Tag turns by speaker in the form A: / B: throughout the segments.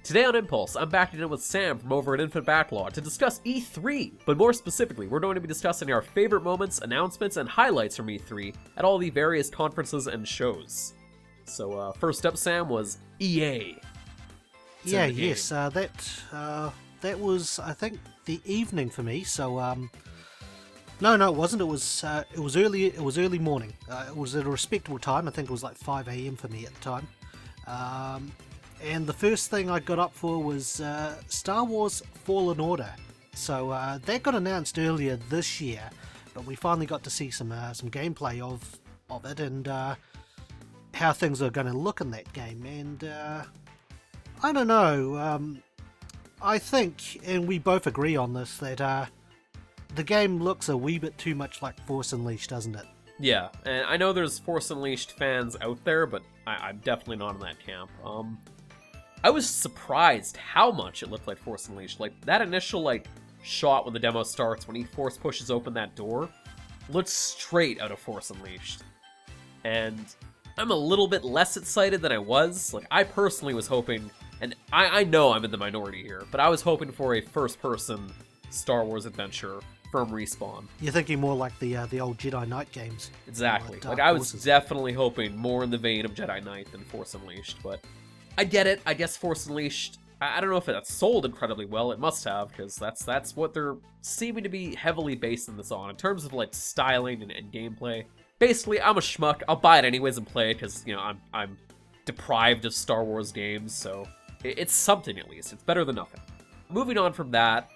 A: Today on Impulse, I'm back in with Sam from over at Infinite Backlog to discuss E3, but more specifically, we're going to be discussing our favorite moments, announcements, and highlights from E3 at all the various conferences and shows. So, first up, Sam, was EA.
B: That was, I think, the evening for me. So, no, it wasn't. It was early. It was early morning. It was at a respectable time. I think it was like 5 a.m. for me at the time. And the first thing I got up for was Star Wars Fallen Order. So that got announced earlier this year, but we finally got to see some gameplay of it and how things are going to look in that game. And I don't know. I think, and we both agree on this, that the game looks a wee bit too much like Force Unleashed, doesn't it?
A: Yeah, and I know there's Force Unleashed fans out there, but I'm definitely not in that camp. I was surprised how much it looked like Force Unleashed. Like, that initial, shot when the demo starts, when he force pushes open that door, looks straight out of Force Unleashed. And I'm a little bit less excited than I was. Like, I personally was hoping, and I know I'm in the minority here, but I was hoping for a first-person Star Wars adventure from Respawn.
B: You're thinking more like the old Jedi Knight games.
A: Exactly. Like, I was definitely hoping more in the vein of Jedi Knight than Force Unleashed, but I get it. I guess Force Unleashed, I don't know if it's sold incredibly well. It must have, because that's what they're seeming to be heavily basing this on in terms of styling and gameplay. Basically, I'm a schmuck. I'll buy it anyways and play it because I'm deprived of Star Wars games, so it's something at least. It's better than nothing. Moving on from that,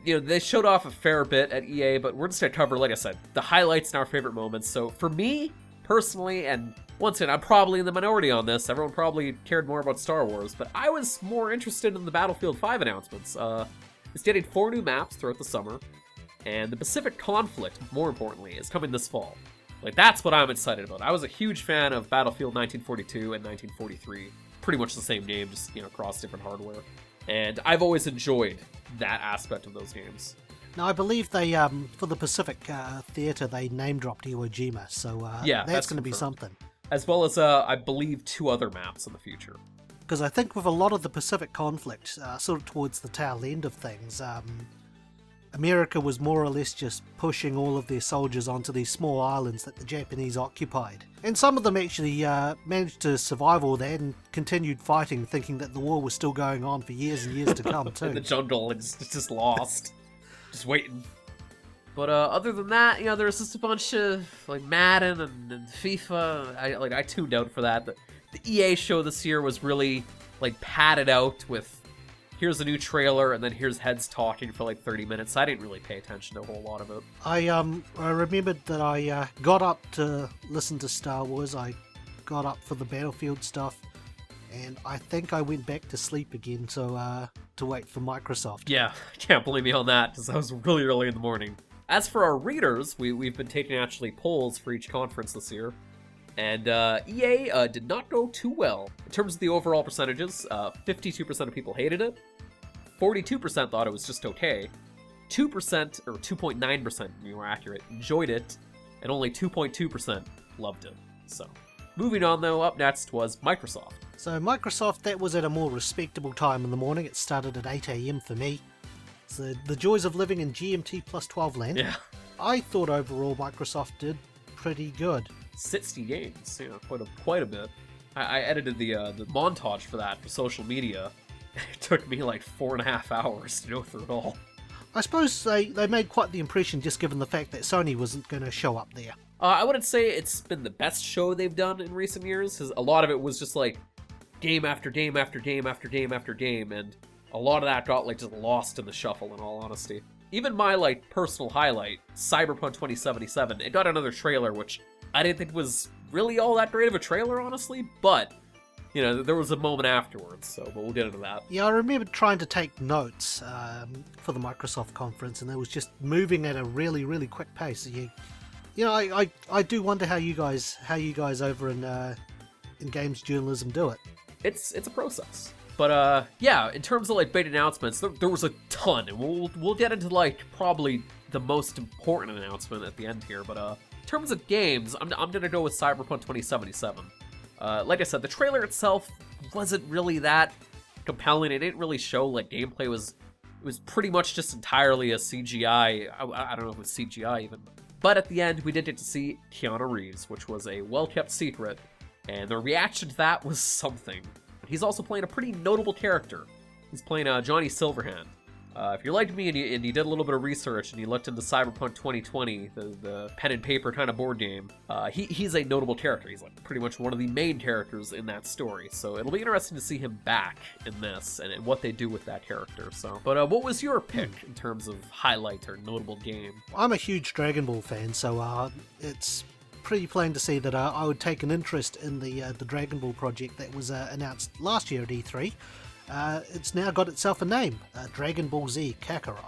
A: they showed off a fair bit at EA, but we're just gonna cover, like I said, the highlights and our favorite moments. So for me personally, and once again, I'm probably in the minority on this. Everyone probably cared more about Star Wars, but I was more interested in the Battlefield 5 announcements. It's getting 4 new maps throughout the summer, and the Pacific Conflict, more importantly, is coming this fall. That's what I'm excited about. I was a huge fan of Battlefield 1942 and 1943. Pretty much the same name, just, across different hardware. And I've always enjoyed that aspect of those games.
B: Now, I believe they, for the Pacific Theater, they name-dropped Iwo Jima, so that's going to be something.
A: As well as, I believe, 2 other maps in the future.
B: Because I think with a lot of the Pacific conflict, sort of towards the tail end of things, America was more or less just pushing all of their soldiers onto these small islands that the Japanese occupied. And some of them actually managed to survive all that and continued fighting, thinking that the war was still going on for years and years to come, too.
A: In the jungle, it's just lost. Just waiting. But other than that, there's just a bunch of Madden and FIFA. I tuned out for that. The EA show this year was really padded out with here's a new trailer and then here's heads talking for 30 minutes. I didn't really pay attention to a whole lot of it.
B: I remembered that I got up to listen to Star Wars. I got up for the Battlefield stuff, and I think I went back to sleep again to wait for Microsoft.
A: Yeah, can't blame me on that, because that was really early in the morning. As for our readers, we've been taking actually polls for each conference this year, and EA did not go too well. In terms of the overall percentages, 52% of people hated it, 42% thought it was just okay, 2%, or 2.9% to be more accurate, enjoyed it, and only 2.2% loved it. So, moving on though, up next was Microsoft.
B: So Microsoft, that was at a more respectable time in the morning. It started at 8 a.m. for me. So the joys of living in GMT plus 12 land.
A: Yeah.
B: I thought overall Microsoft did pretty good.
A: 60 games, quite a bit. I edited the montage for that for social media. It took me 4.5 hours to go through it all.
B: I suppose they made quite the impression just given the fact that Sony wasn't going to show up there.
A: I wouldn't say it's been the best show they've done in recent years, because a lot of it was just game after game after game after game after game, and a lot of that got just lost in the shuffle, in all honesty. Even my personal highlight, Cyberpunk 2077, it got another trailer, which I didn't think was really all that great of a trailer, honestly, but there was a moment afterwards, but we'll get into that.
B: Yeah, I remember trying to take notes for the Microsoft conference, and it was just moving at a really, really quick pace. I do wonder how you guys over in games journalism do it.
A: It's a process. But in terms of big announcements, there was a ton, and we'll get into probably the most important announcement at the end here. But in terms of games, I'm gonna go with Cyberpunk 2077. Like I said, the trailer itself wasn't really that compelling. It didn't really show like gameplay was. It was pretty much just entirely a CGI. I don't know if it was CGI even. But at the end, we did get to see Keanu Reeves, which was a well-kept secret, and the reaction to that was something. He's also playing a pretty notable character. He's playing Johnny Silverhand. If you're like me and you did a little bit of research and you looked into Cyberpunk 2020, the pen and paper kind of board game, he's a notable character. He's like pretty much one of the main characters in that story. So it'll be interesting to see him back in this and what they do with that character. So, but what was your pick in terms of highlight or notable game?
B: I'm a huge Dragon Ball fan, so it's pretty plain to see that I would take an interest in the Dragon Ball project that was announced last year at E3. It's now got itself a name. Dragon Ball Z Kakarot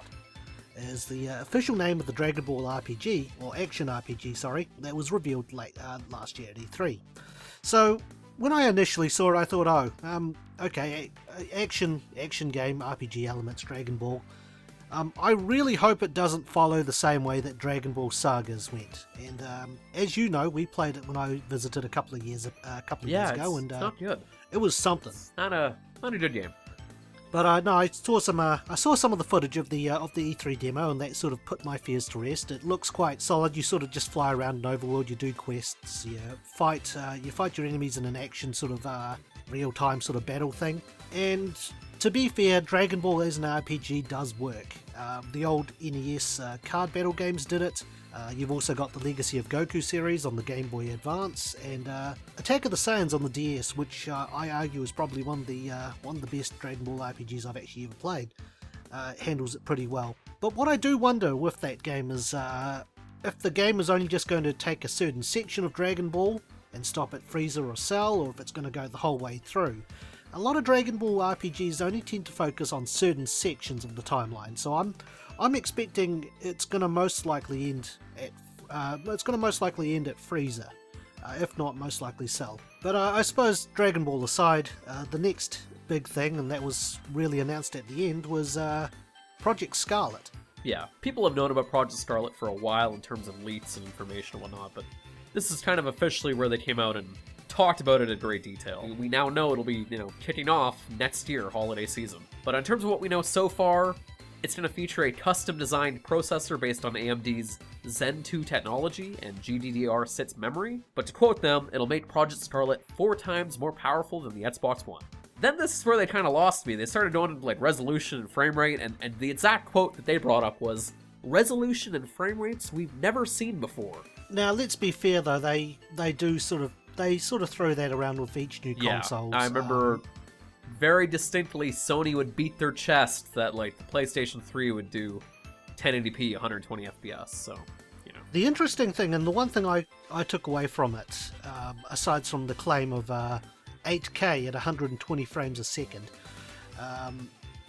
B: is the official name of the Dragon Ball RPG, or action RPG, sorry, that was revealed late last year at E3. So when I initially saw it, I thought, okay, action game, RPG elements, Dragon Ball. I really hope it doesn't follow the same way that Dragon Ball Sagas went. And as you know, we played it when I visited a couple of years ago, and
A: it's not good.
B: It was something.
A: It's not a good game.
B: But no, I saw some of the footage of the E3 demo, and that sort of put my fears to rest. It looks quite solid. You sort of just fly around an overworld, you do quests, you fight your enemies in an action sort of real-time sort of battle thing. And to be fair, Dragon Ball as an RPG does work. The old NES card battle games did it. You've also got the Legacy of Goku series on the Game Boy Advance, and Attack of the Saiyans on the DS, which I argue is probably one of the best Dragon Ball RPGs I've actually ever played. Handles it pretty well. But what I do wonder with that game is if the game is only just going to take a certain section of Dragon Ball and stop at Frieza or Cell, or if it's going to go the whole way through. A lot of Dragon Ball RPGs only tend to focus on certain sections of the timeline, so I'm expecting it's going to most likely end at Frieza, if not most likely Cell. But I suppose Dragon Ball aside, the next big thing, and that was really announced at the end, was Project Scarlet.
A: Yeah, people have known about Project Scarlet for a while in terms of leaks and information and whatnot, but this is kind of officially where they came out and talked about it in great detail. We now know it'll be, kicking off next year, holiday season. But in terms of what we know so far, it's going to feature a custom-designed processor based on AMD's Zen 2 technology and GDDR6 memory. But to quote them, it'll make Project Scarlet 4 times more powerful than the Xbox One. Then this is where they kind of lost me. They started going into resolution and frame rate, and the exact quote that they brought up was, "Resolution and frame rates we've never seen before."
B: Now, let's be fair though, they sort of throw that around with each new console.
A: I remember very distinctly Sony would beat their chest that the PlayStation 3 would do 1080p 120 FPS, so
B: The interesting thing, and the one thing I took away from it, aside from the claim of 8K at 120 frames a second,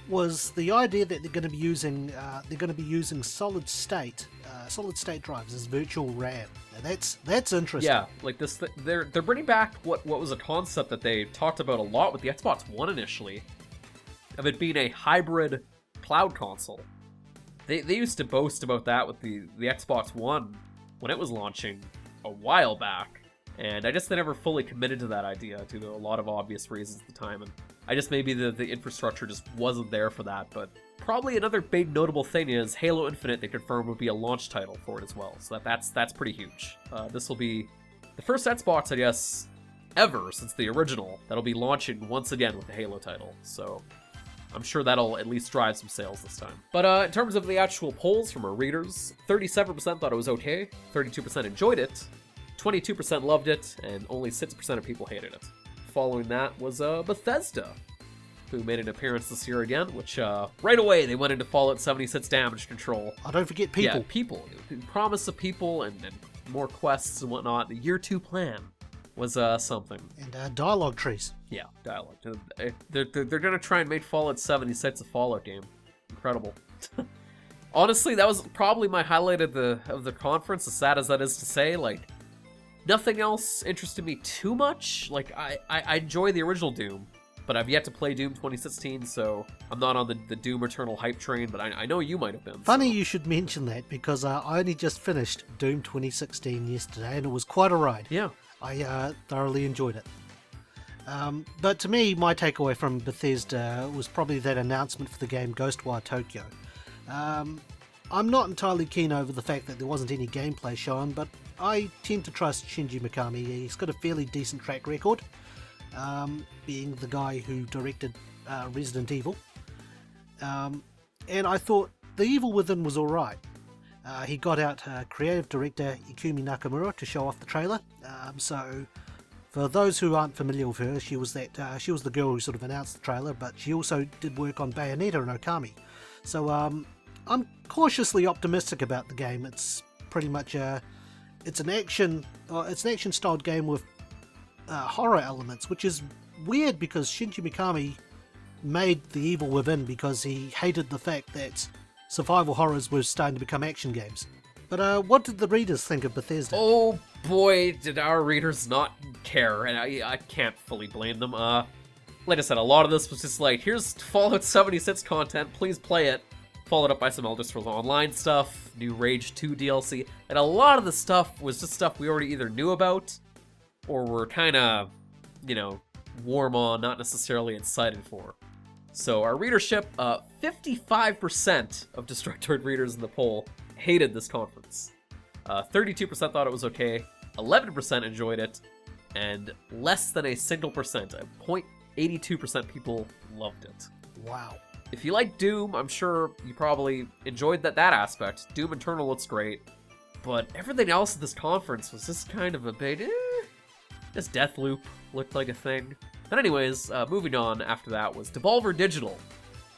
B: was the idea that they're going to be using solid state drives as virtual RAM. Now that's interesting.
A: Yeah, they're bringing back what was a concept that they talked about a lot with the Xbox One initially, of it being a hybrid cloud console. They used to boast about that with the Xbox One when it was launching a while back, and I guess they never fully committed to that idea due to a lot of obvious reasons at the time, and I guess maybe the infrastructure just wasn't there for that. But probably another big notable thing is Halo Infinite, they confirmed, would be a launch title for it as well, so that's pretty huge. This will be the first Xbox, I guess, ever since the original that'll be launching once again with the Halo title, so I'm sure that'll at least drive some sales this time. But in terms of the actual polls from our readers, 37% thought it was okay, 32% enjoyed it, 22% loved it, and only 6% of people hated it. Following that was Bethesda, who made an appearance this year again, which right away they went into Fallout 76 damage control.
B: Oh, don't forget people.
A: Yeah, people. The promise of people and more quests and whatnot. The Year 2 plan was something.
B: And dialogue trees.
A: Yeah, dialogue. They're gonna try and make Fallout 76 a Fallout game. Incredible. Honestly, that was probably my highlight of the conference, as sad as that is to say. Nothing else interested me too much. I enjoy the original Doom, but I've yet to play Doom 2016, so I'm not on the Doom Eternal hype train, but I know you might have been.
B: Funny you should mention that, because I only just finished Doom 2016 yesterday, and it was quite a ride.
A: Yeah.
B: I thoroughly enjoyed it. But to me, my takeaway from Bethesda was probably that announcement for the game Ghostwire Tokyo. I'm not entirely keen over the fact that there wasn't any gameplay shown, but I tend to trust Shinji Mikami. He's got a fairly decent track record, being the guy who directed Resident Evil. And I thought The Evil Within was alright. He got out creative director Ikumi Nakamura to show off the trailer. So for those who aren't familiar with her, she was the girl who sort of announced the trailer, but she also did work on Bayonetta and Okami. So I'm cautiously optimistic about the game. It's pretty much it's an action styled game with horror elements, which is weird because Shinji Mikami made The Evil Within because he hated the fact that survival horrors were starting to become action games. But what did the readers think of Bethesda?
A: Oh boy, did our readers not care, and I can't fully blame them. Like I said, a lot of this was just like, here's Fallout 76 content, please play it. Followed up by some Elder Scrolls Online stuff, new Rage 2 DLC, and a lot of the stuff was just stuff we already either knew about, or were kind of, warm on, not necessarily excited for. So our readership, 55% of Destructoid readers in the poll hated this conference. 32% thought it was okay, 11% enjoyed it, and less than a single percent, 0.82% people loved it.
B: Wow.
A: If you like Doom, I'm sure you probably enjoyed that aspect. Doom Eternal looks great, but everything else at this conference was just kind of a bit, This Deathloop looked like a thing. But anyways, moving on after that was Devolver Digital.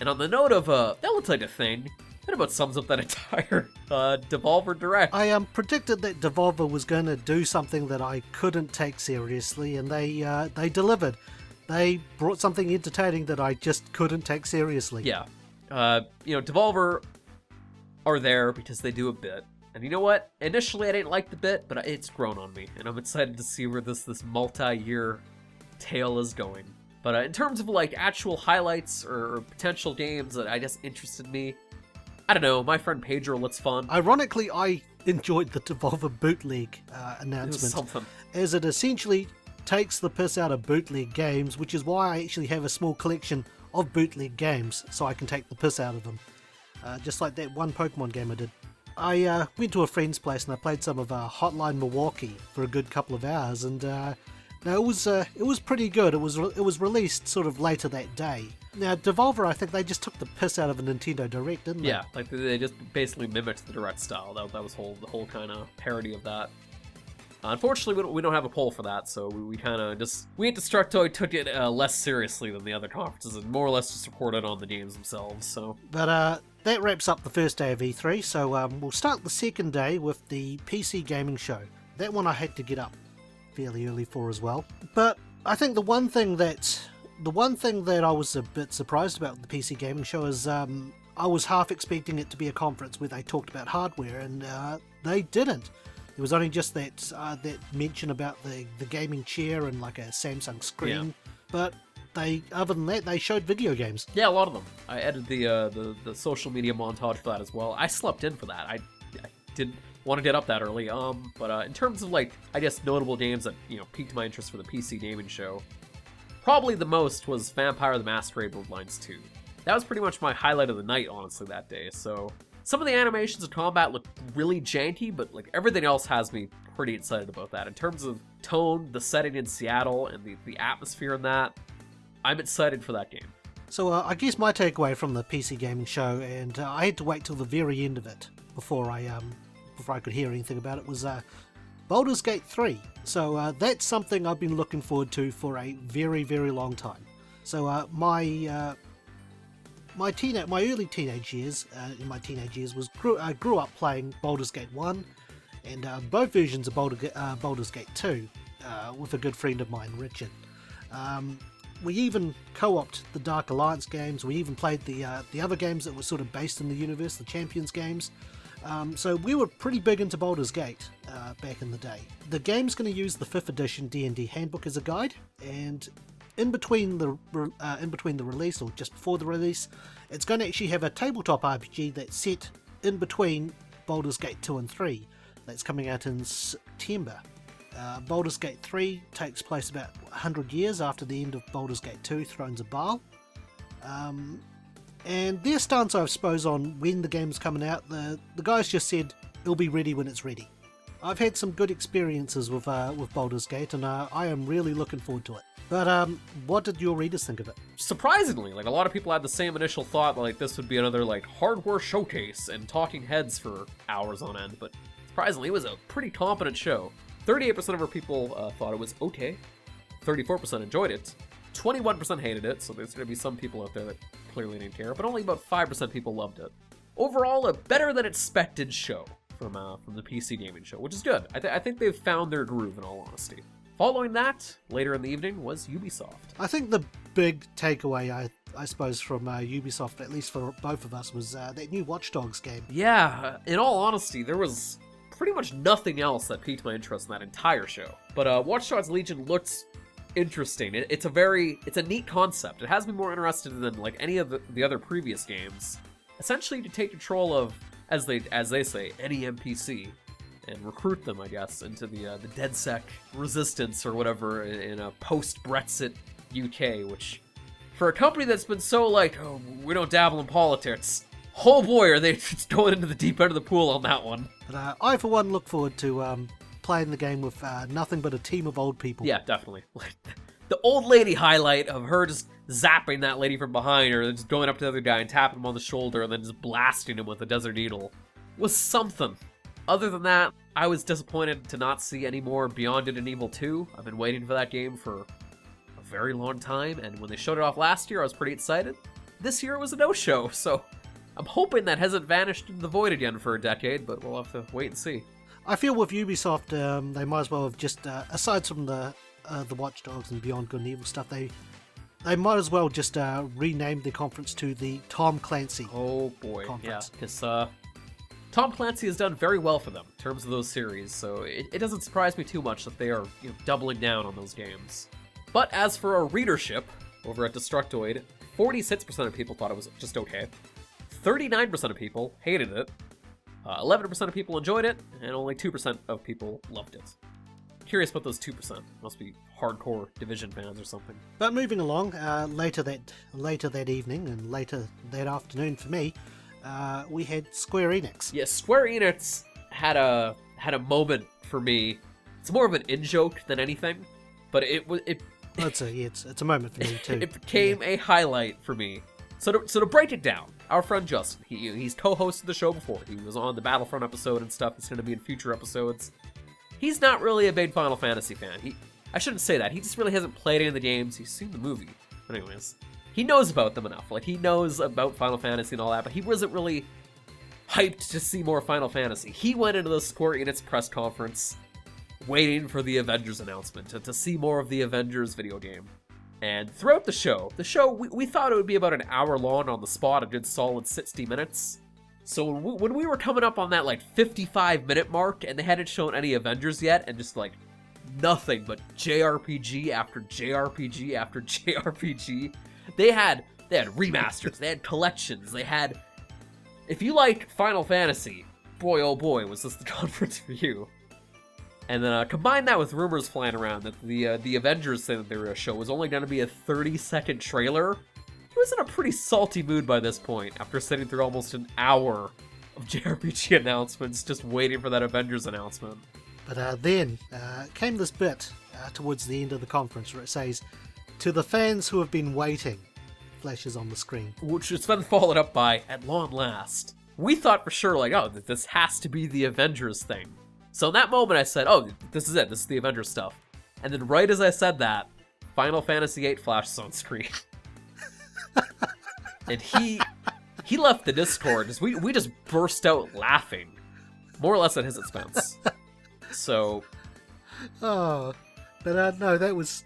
A: And on the note of, that looked like a thing, that about sums up that entire Devolver Direct.
B: I predicted that Devolver was going to do something that I couldn't take seriously, and they delivered. They brought something entertaining that I just couldn't take seriously.
A: Yeah. Devolver are there because they do a bit. And you know what? Initially I didn't like the bit, but it's grown on me. And I'm excited to see where this multi-year tale is going. But in terms of like actual highlights or potential games that I guess interested me, I don't know, my friend Pedro looks fun.
B: Ironically, I enjoyed the Devolver bootleg announcement.
A: It was something.
B: As it essentially takes the piss out of bootleg games, which is why I actually have a small collection of bootleg games, so I can take the piss out of them. Just like that one Pokemon game I did. I went to a friend's place and I played some of Hotline Milwaukee for a good couple of hours, and it was pretty good. It was released sort of later that day. Now Devolver, I think they just took the piss out of a Nintendo Direct, didn't they?
A: Yeah, like they just basically mimicked the Direct style. That was the whole kind of parody of that. Unfortunately, we don't have a poll for that, so we kind of just... We at Destructoid took it less seriously than the other conferences, and more or less just reported on the games themselves, so...
B: But that wraps up the first day of E3, so we'll start the second day with the PC Gaming Show. That one I had to get up fairly early for as well. But I think the one thing that I was a bit surprised about with the PC Gaming Show is I was half expecting it to be a conference where they talked about hardware, and they didn't. There was only just that mention about the gaming chair and like a Samsung screen, but other than that, they showed video games.
A: Yeah, a lot of them. I edited the social media montage for that as well. I slept in for that. I didn't want to get up that early. But in terms of like, I guess notable games that piqued my interest for the PC gaming show, probably the most was Vampire the Masquerade Bloodlines 2. That was pretty much my highlight of the night, honestly, that day. So. Some of the animations of combat look really janky, but like everything else has me pretty excited about that. In terms of tone, the setting in Seattle, and the atmosphere in that, I'm excited for that game.
B: So I guess my takeaway from the PC Gaming Show, and I had to wait till the very end of it before I could hear anything about it, was Baldur's Gate 3. So that's something I've been looking forward to for a very, very long time. So my early teenage years, I grew up playing Baldur's Gate 1 and both versions of Baldur's Gate 2 with a good friend of mine, Richard. We even co-opted the Dark Alliance games. We even played the other games that were sort of based in the universe, the Champions games. So we were pretty big into Baldur's Gate back in the day. The game's going to use the 5th edition D&D handbook as a guide, and in between the release, or just before the release, it's going to actually have a tabletop RPG that's set in between Baldur's Gate 2 and 3 that's coming out in September. Baldur's Gate 3 takes place about 100 years after the end of Baldur's Gate 2, Thrones of Baal. And their stance, I suppose, on when the game's coming out, the guys just said it'll be ready when it's ready. I've had some good experiences with Baldur's Gate, and I am really looking forward to it. But what did your readers think of it?
A: Surprisingly, like, a lot of people had the same initial thought, like, this would be another, like, hardware showcase and talking heads for hours on end, but surprisingly, it was a pretty competent show. 38% of our people thought it was okay, 34% enjoyed it, 21% hated it, so there's going to be some people out there that clearly didn't care, but only about 5% people loved it. Overall, a better than expected show from the PC gaming show, which is good. I think they've found their groove, in all honesty. Following that, later in the evening, was Ubisoft.
B: I think the big takeaway, I suppose, from Ubisoft, at least for both of us, was that new Watch Dogs game.
A: Yeah, in all honesty, there was pretty much nothing else that piqued my interest in that entire show. But Watch Dogs Legion looks interesting. It's a neat concept. It has me more interested than like any of the other previous games. Essentially, to take control of, as they say, any NPC and recruit them, I guess, into the DedSec resistance or whatever in a post-Brexit UK, which, for a company that's been so like, oh, we don't dabble in politics, oh boy, are they just going into the deep end of the pool on that one.
B: But I, for one, look forward to playing the game with nothing but a team of old people.
A: Yeah, definitely. The old lady highlight of her just zapping that lady from behind, or just going up to the other guy and tapping him on the shoulder and then just blasting him with a Desert Needle was something. Other than that, I was disappointed to not see any more Beyond Good and Evil 2. I've been waiting for that game for a very long time, and when they showed it off last year, I was pretty excited. This year it was a no-show, so I'm hoping that hasn't vanished into the void again for a decade, but we'll have to wait and see.
B: I feel with Ubisoft, they might as well have just, aside from the Watch Dogs and Beyond Good and Evil stuff, they might as well just rename the conference to the Tom Clancy conference.
A: Yeah, because Tom Clancy has done very well for them in terms of those series, so it doesn't surprise me too much that they are doubling down on those games. But as for our readership, over at Destructoid, 46% of people thought it was just okay, 39% of people hated it, 11% of people enjoyed it, and only 2% of people loved it. Curious about those 2%. Must be hardcore Division fans or something.
B: But moving along, later that evening and later that afternoon for me, we had Square Enix.
A: Yeah, Square Enix had a moment for me. It's more of an in-joke than anything, but
B: it's a moment for me too.
A: It became a highlight for me. So to break it down, our friend Justin, he's co-hosted the show before. He was on the Battlefront episode and stuff. He's going to be in future episodes. He's not really a big Final Fantasy fan. I shouldn't say that. He just really hasn't played any of the games. He's seen the movie. But anyways, he knows about them enough. Like, he knows about Final Fantasy and all that, but he wasn't really hyped to see more Final Fantasy. He went into the Square Enix press conference waiting for the Avengers announcement, to see more of the Avengers video game. And throughout the show, we thought it would be about an hour long on the spot, a good solid 60 minutes. So when we were coming up on that, like, 55-minute mark, and they hadn't shown any Avengers yet, and just, like, nothing but JRPG after JRPG after JRPG, they had remasters, they had collections, they had... If you like Final Fantasy, boy oh boy, was this the conference for you. And then combine that with rumors flying around that the Avengers thing that they were going to show was only going to be a 30-second trailer. He was in a pretty salty mood by this point, after sitting through almost an hour of JRPG announcements, just waiting for that Avengers announcement.
B: But then came this bit towards the end of the conference where it says, "To the fans who have been waiting," flashes on the screen.
A: Which has been followed up by, "At long last." We thought for sure, like, oh, this has to be the Avengers thing. So in that moment I said, oh, this is it, this is the Avengers stuff. And then right as I said that, Final Fantasy VIII flashes on screen. And he left the Discord, we just burst out laughing. More or less at his expense. So...
B: Oh, but no, that was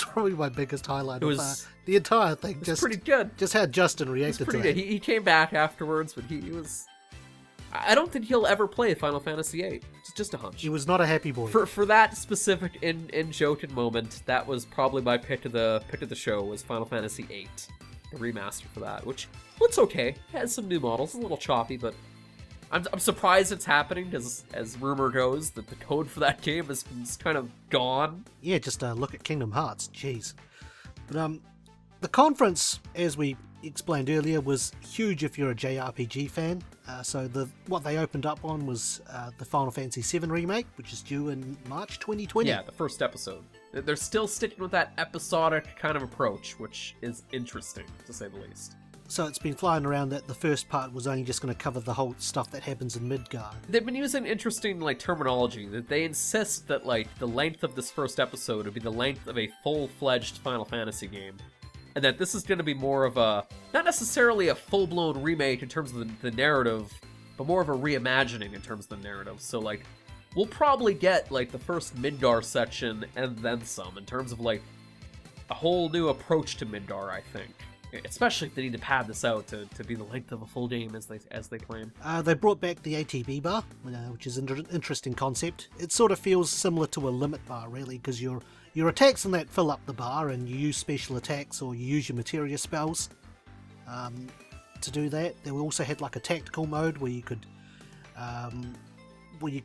B: probably my biggest highlight of the entire thing.
A: It was pretty good.
B: Just how Justin reacted to it.
A: He came back afterwards, but he was... I don't think he'll ever play Final Fantasy VIII. It's just a hunch.
B: He was not a happy boy.
A: For that specific in-joking moment, that was probably my pick of the show, was Final Fantasy VIII. The remaster for that, which looks okay. It has some new models, a little choppy, but I'm surprised it's happening, because as rumor goes, that the code for that game is kind of gone.
B: Yeah, just look at Kingdom Hearts. Jeez. But the conference, as we explained earlier, was huge if you're a JRPG fan. So what they opened up on was the Final Fantasy VII Remake, which is due in March 2020.
A: Yeah, the first episode. They're still sticking with that episodic kind of approach, which is interesting, to say the least.
B: So it's been flying around that the first part was only just going to cover the whole stuff that happens in Midgard.
A: They've been using interesting, terminology. That they insist that, the length of this first episode would be the length of a full-fledged Final Fantasy game. And that this is going to be more of a, not necessarily a full-blown remake in terms of the narrative, but more of a reimagining in terms of the narrative. So, we'll probably get, the first Midgar section and then some, in terms of, a whole new approach to Midgar, I think. Especially if they need to pad this out to be the length of a full game, as they claim.
B: They brought back the ATB bar, which is an interesting concept. It sort of feels similar to a limit bar, really, because your attacks in that fill up the bar, and you use special attacks or you use your materia spells to do that. They also had a tactical mode where you could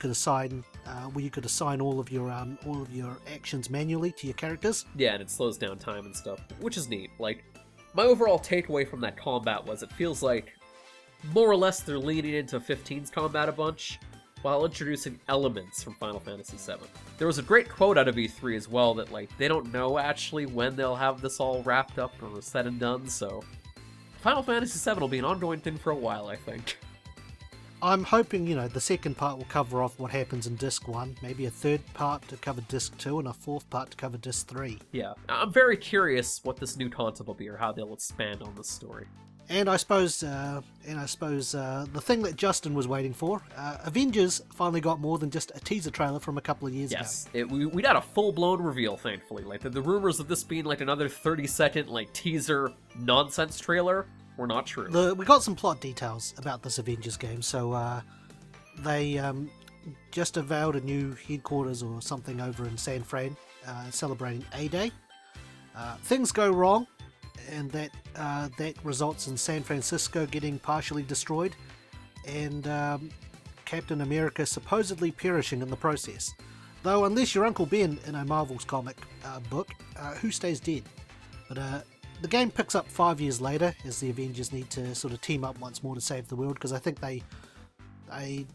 B: assign all of your actions manually to your characters.
A: Yeah, and it slows down time and stuff, which is neat. My overall takeaway from that combat was it feels like more or less they're leaning into 15's combat a bunch while introducing elements from Final Fantasy VII. There was a great quote out of E3 as well that they don't know actually when they'll have this all wrapped up or said and done, so Final Fantasy VII will be an ongoing thing for a while, I think.
B: I'm hoping, the second part will cover off what happens in Disc 1, maybe a third part to cover Disc 2, and a fourth part to cover Disc 3.
A: Yeah, I'm very curious what this new content will be, or how they'll expand on this story.
B: And I suppose the thing that Justin was waiting for, Avengers finally got more than just a teaser trailer from a couple of years ago.
A: Yes, we got a full-blown reveal, thankfully. The rumors of this being another 30-second teaser nonsense trailer were not true.
B: We got some plot details about this Avengers game, so they just unveiled a new headquarters or something over in San Fran, celebrating A-Day. Things go wrong, and that results in San Francisco getting partially destroyed, and Captain America supposedly perishing in the process. Though unless you're Uncle Ben in a Marvel's comic book, who stays dead? But the game picks up 5 years later as the Avengers need to sort of team up once more to save the world, because I think they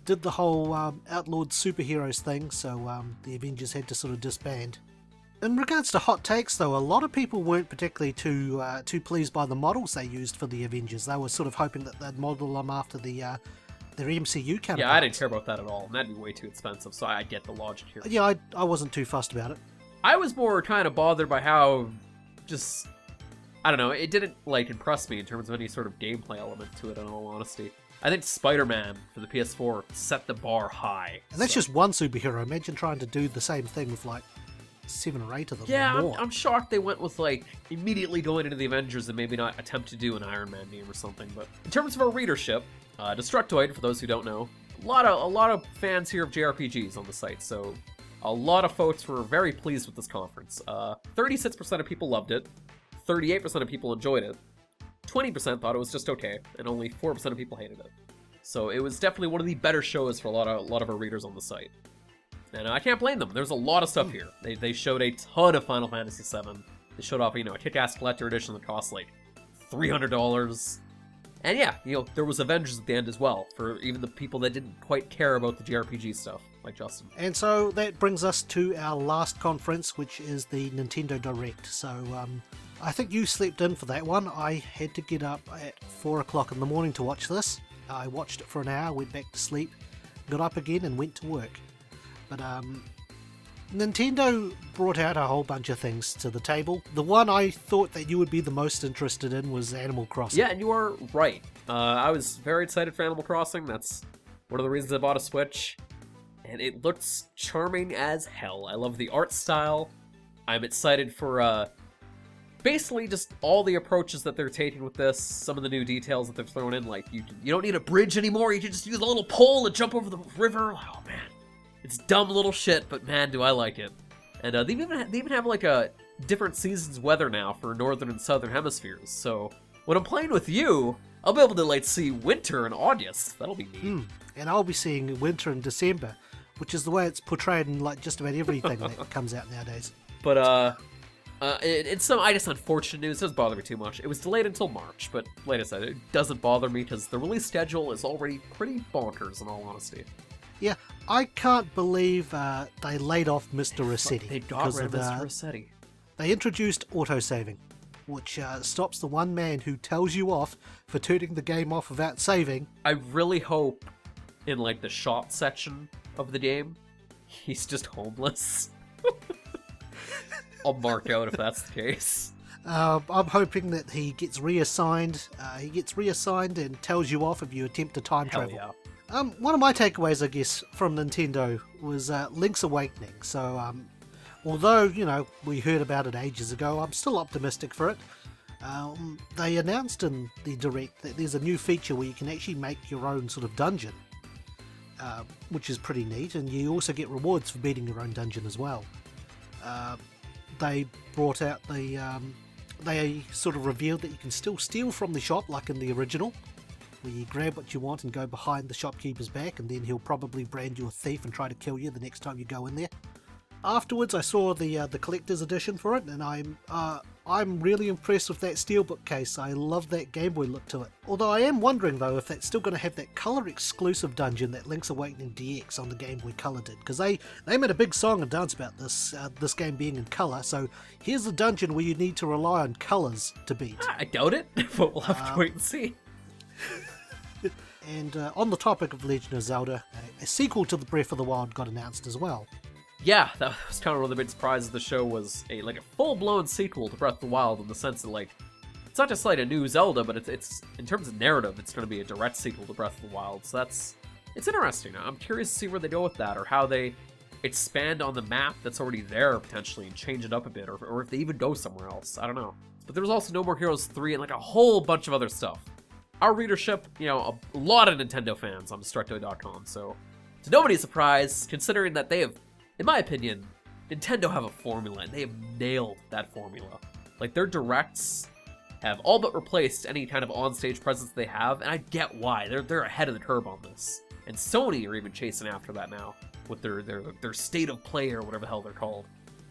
B: did the whole outlawed superheroes thing, so the Avengers had to sort of disband. In regards to hot takes, though, a lot of people weren't particularly too pleased by the models they used for the Avengers. They were sort of hoping that they'd model them after their MCU counterparts.
A: Yeah, I didn't care about that at all, and that'd be way too expensive, so I get the logic here.
B: Yeah, I wasn't too fussed about it.
A: I was more kind of bothered by how just, I don't know, it didn't impress me in terms of any sort of gameplay element to it, in all honesty. I think Spider-Man for the PS4 set the bar high.
B: And that's just one superhero. Imagine trying to do the same thing with 7 or 8 of them.
A: Yeah,
B: or more.
A: I'm shocked they went with immediately going into the Avengers and maybe not attempt to do an Iron Man game or something. But in terms of our readership, Destructoid, for those who don't know, a lot of fans here of JRPGs on the site, so a lot of folks were very pleased with this conference. 36% of people loved it, 38% of people enjoyed it, 20% thought it was just okay, and only 4% of people hated it. So it was definitely one of the better shows for a lot of our readers on the site. And I can't blame them. There's a lot of stuff here. They showed a ton of Final Fantasy VII. They showed off, a kick-ass collector edition that costs $300. And yeah, there was Avengers at the end as well, for even the people that didn't quite care about the JRPG stuff, like Justin.
B: And so that brings us to our last conference, which is the Nintendo Direct. So I think you slept in for that one. I had to get up at 4 o'clock in the morning to watch this. I watched it for an hour, went back to sleep, got up again and went to work. But Nintendo brought out a whole bunch of things to the table. The one I thought that you would be the most interested in was Animal Crossing.
A: Yeah, and you are right. I was very excited for Animal Crossing. That's one of the reasons I bought a Switch. And it looks charming as hell. I love the art style. I'm excited for basically just all the approaches that they're taking with this. Some of the new details that they've thrown in, you don't need a bridge anymore. You can just use a little pole to jump over the river. Oh man. It's dumb little shit, but man, do I like it. And they even have a different season's weather now for northern and southern hemispheres. So when I'm playing with you, I'll be able to see winter in August. That'll be neat.
B: and I'll be seeing winter in December, which is the way it's portrayed in like just about everything that comes out nowadays.
A: But it's some, I guess, unfortunate news. It doesn't bother me too much. It was delayed until March, but like I said, it doesn't bother me because the release schedule is already pretty bonkers, in all honesty.
B: Yeah, I can't believe they laid off Mr. Rossetti.
A: They got rid of Mr. Rossetti.
B: They introduced autosaving, which stops the one man who tells you off for turning the game off without saving.
A: I really hope in like the shop section of the game, he's just homeless. I'll mark out if that's the case.
B: I'm hoping that he gets reassigned. He gets reassigned and tells you off if you attempt to time travel.
A: Yeah.
B: One of my takeaways, I guess, from Nintendo was Link's Awakening. So, although, you know, we heard about it ages ago, I'm still optimistic for it. They announced in the Direct that there's a new feature where you can actually make your own sort of dungeon, which is pretty neat, and you also get rewards for beating your own dungeon as well. They brought out they sort of revealed that you can still steal from the shop like in the original, where you grab what you want and go behind the shopkeeper's back, and then he'll probably brand you a thief and try to kill you the next time you go in there. Afterwards, I saw the collector's edition for it, and I'm really impressed with that steelbook case. I love that Game Boy look to it. Although I am wondering though if that's still going to have that color exclusive dungeon that Link's Awakening DX on the Game Boy Color did, because they made a big song and dance about this game being in color. So here's a dungeon where you need to rely on colors to beat.
A: I doubt it, but we'll have to wait and see.
B: And on the topic of Legend of Zelda, a sequel to the Breath of the Wild got announced as well.
A: Yeah, that was kind of one of the big surprises of the show, was a full-blown sequel to Breath of the Wild, in the sense that, like, it's not just like a new Zelda, but it's in terms of narrative, it's going to be a direct sequel to Breath of the Wild. So it's interesting. I'm curious to see where they go with that, or how they expand on the map that's already there potentially and change it up a bit, or if they even go somewhere else. I don't know. But there was also No More Heroes 3 and like a whole bunch of other stuff. Our readership, you know, a lot of Nintendo fans on Destructoid.com, so to nobody's surprise, considering that they have, in my opinion, Nintendo have a formula, and they have nailed that formula. Like, their directs have all but replaced any kind of onstage presence they have, and I get why. They're ahead of the curve on this. And Sony are even chasing after that now, with their state of play, or whatever the hell they're called.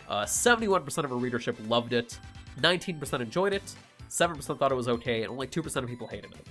A: 71% of our readership loved it, 19% enjoyed it, 7% thought it was okay, and only 2% of people hated it.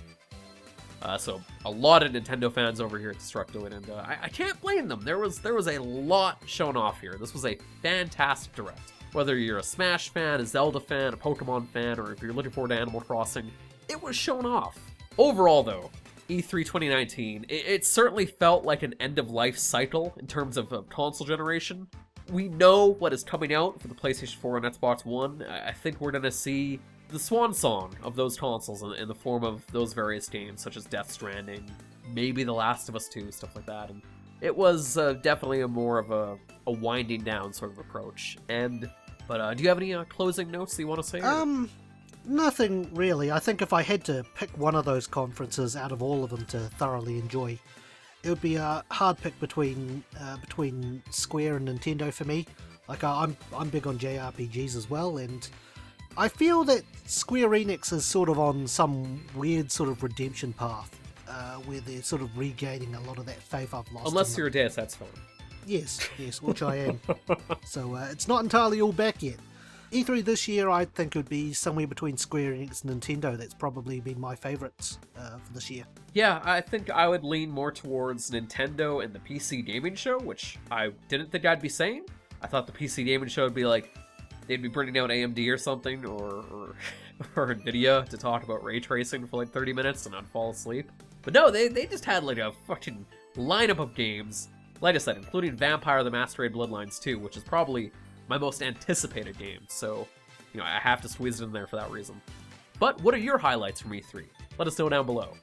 A: So a lot of Nintendo fans over here at Destructoid, and I can't blame them. There was a lot shown off here. This was a fantastic direct. Whether you're a Smash fan, a Zelda fan, a Pokemon fan, or if you're looking forward to Animal Crossing, it was shown off. Overall, though, E3 2019, it certainly felt like an end-of-life cycle in terms of console generation. We know what is coming out for the PlayStation 4 and Xbox One. I think we're going to see the swan song of those consoles in the form of those various games, such as Death Stranding, maybe The Last of Us 2, stuff like that. And it was definitely more of a winding down sort of approach. But do you have any closing notes that you want to say?
B: Nothing really. I think if I had to pick one of those conferences out of all of them to thoroughly enjoy, it would be a hard pick between Square and Nintendo for me. Like, I'm big on JRPGs as well, and I feel that Square Enix is sort of on some weird sort of redemption path, where they're sort of regaining a lot of that faith I've lost.
A: Unless you're a Deus Ex fan.
B: Yes, which I am. So it's not entirely all back yet. E3 this year, I think it would be somewhere between Square Enix and Nintendo. That's probably been my favourites for this year. Yeah,
A: I think I would lean more towards Nintendo and the PC Gaming Show, which I didn't think I'd be saying. I thought the PC Gaming Show would be like, they'd be bringing out AMD or something, or Nvidia to talk about ray tracing for like 30 minutes and I'd fall asleep. But no, they just had like a fucking lineup of games, like I said, including Vampire the Masquerade Bloodlines 2, which is probably my most anticipated game. So, you know, I have to squeeze it in there for that reason. But what are your highlights from E3? Let us know down below.